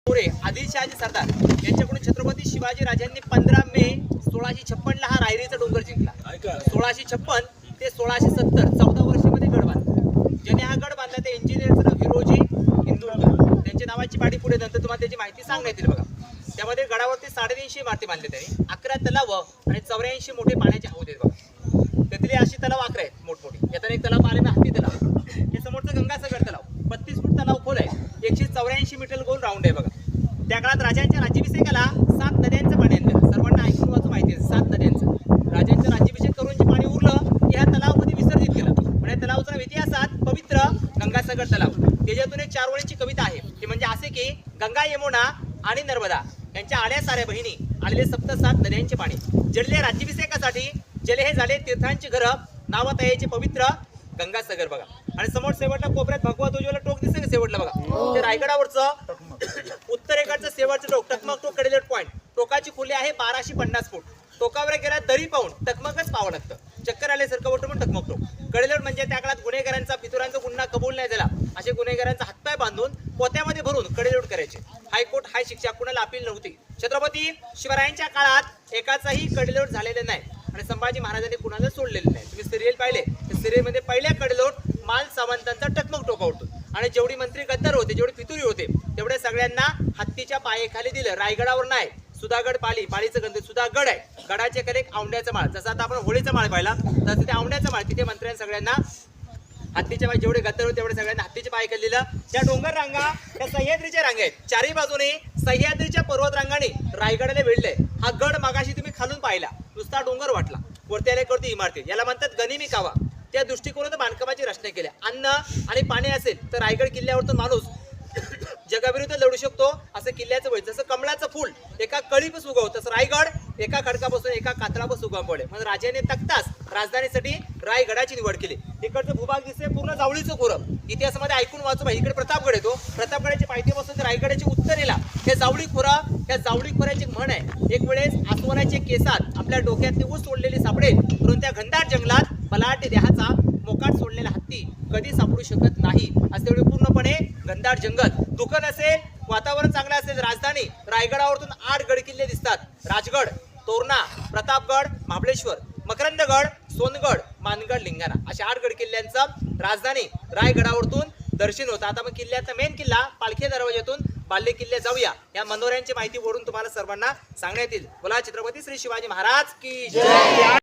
आदिलशहाजी सरदार यांच्याकडून छत्रपती शिवाजी राजांनी 15 मे 1656 ला हा रायरीचा डोंगर जिंकला। 1656 ते 1670 14 वर्षामध्ये गड बांधला। ज्याने हा गड बांधला ते इंजिनियरचं नाव हिरोजी इंदुरकर। त्यांच्या नावाची पाठी पुढे नंतर तुम्हाला त्याची माहिती सांगण्यात येईल बघा। त्यामध्ये गडावरती 350 इमारती बांधल्या त्यांनी, 11 तलाव आणि 84 मोठे पाण्याचे हौद आहेत बघा। त्यातले अशी तलाव 11 आहेत मोठमोठे। यातून एक तलाव आले हत्ती तलाव, हे समोरचं गंगासागर तलाव 32 फूट तलाव खोल आहे, 184 मीटर गोल राऊंड आहे बघा। त्या काळात राजांच्या राज्याभिषेकाला 7 नद्यांचं पाणी आणलं। सर्वांना ऐकून वाचून माहिती आहे 7 नद्यांचं। राजांचा राज्याभिषेक करून जे पाणी उरलं ते ह्या तलावामध्ये विसर्जित केलं। पण या तलावाचा इतिहासात पवित्र गंगासागर तलाव, त्याच्यातून एक 4 ओळीची कविता आहे, ती म्हणजे असे की गंगा यमुना आणि नर्मदा यांच्या आल्या साऱ्या बहिणी आलेले 7 नद्यांचे पाणी जडले राज्याभिषेकासाठी। जले हे झाले तीर्थांची घर, नावात यायचे पवित्र गंगासागर बघा। आणि समोर शेवटला कोपऱ्यात भगवा ध्वजाला टोक दिसते का शेवटला बघा, ते रायगडावरचं उत्तरेकडचं शेवटचं टोक टकमक टोक कडेलोट पॉइंट। टोकाची खोली आहे 1250 फूट। टोकावर गेला दरी पाहून टकमकच पाहावं लागतं, चक्कर आल्यासारखं वाटतं म्हणून टकमक टोक। कडेलोट म्हणजे त्या काळात गुन्हेगारांचा पितुरांचा गुन्हा कबूल नाही झाला असे गुन्हेगारांचा हातपाय बांधून पोत्यामध्ये भरून कडेलोट करायचे। हायकोर्ट हाय शिक्षा, कुणाला अपील नव्हती। छत्रपती शिवरायांच्या काळात एकाचाही कडेलोट झालेले नाही आणि संभाजी महाराजांनी कुणाला सोडलेले नाही। तुम्ही सिरियल पाहिले, त्या सिरियल मध्ये पहिल्या कडेलोट माल सावंतांचा टकमक टोका उडतो आणि जेवढी मंत्री गद्दार होते, जेवढे फितुरी होते, तेवढे सगळ्यांना हत्तीच्या पायाखाली दिलं। रायगडावर नाही, सुधागड पालीचं गंध सुधागड आहे। गडाच्या खाली एक औंड्याचा माळ, जसा आता आपण होळीचा माळ पाहिला तसं ते औंड्याचा माळ, तिथे मंत्र्यांना सगळ्यांना हत्तीच्या पाय, जेवढे गद्दार होते तेवढे सगळ्यांना हत्तीच्या पायाखाली दिलं। त्या डोंगर रांगा त्या सह्याद्रीच्या रांगा आहेत, चारही बाजूने सह्याद्रीच्या पर्वत रांगाने रायगडाला वेढले। हा गड मागाशी तुम्ही खालून पाहिला, नुसता डोंगर वाटला, वरती आल्यावरती इमारती, याला म्हणतात गनिमी कावा। त्या दृष्टिकोनातून बांधकामाची रचना केली। अन्न आणि पाणी असेल तर रायगड किल्ल्यावरतून माणूस जगाविरुद्ध लढू शकतो, असं किल्ल्याचं वय। जसं कमळाचं फूल एका कळीपासून उगवतं, तसं रायगड एका खडकापासून एका कातळापासून उगवले। म्हणजे राजाने तख्तास राजधानीसाठी रायगडाची निवड केली। इकडचं भूभाग दिसते पूर्ण जावळीचं खोरं, इतिहासामध्ये ऐकून वाचू। इकडे प्रतापगड येतो, प्रतापगडाची पायथ्यापासून रायगडाच्या उत्तरेला हे जावळी खोरं, त्या जावळी खोऱ्याची म्हण आहे, एक वेळेस आसवनाच्या केसात आपल्या डोक्यातली ऊस सोडलेली सापडेल, म्हणून त्या घनदाट जंगलात बलाढ्य देहाचा मोकाट सोडलेला हत्ती कधी सापडू शकत नाही। असे एवढे पूर्णपणे घनदाट जंगल, दुकान असेल, वातावरण चांगलं असेल, राजधानी रायगडावरतून 8 गडकिल्ले दिसतात। राजगड, तोरणा, प्रतापगड, महाबळेश्वर, मकरंदगड, सोनगड, मानगड, लिंगाणा अशा 8 गडकिल्ल्यांचं राजधानी रायगडावरतून दर्शन होतं। आता मग किल्ल्याचा मेन किल्ला पालखी दरवाजातून बाल्य किल्ले जाऊया। या मनोऱ्यांची माहिती ओढून तुम्हाला सर्वांना सांगण्यात येईल। बोला छत्रपती श्री शिवाजी महाराज की जय।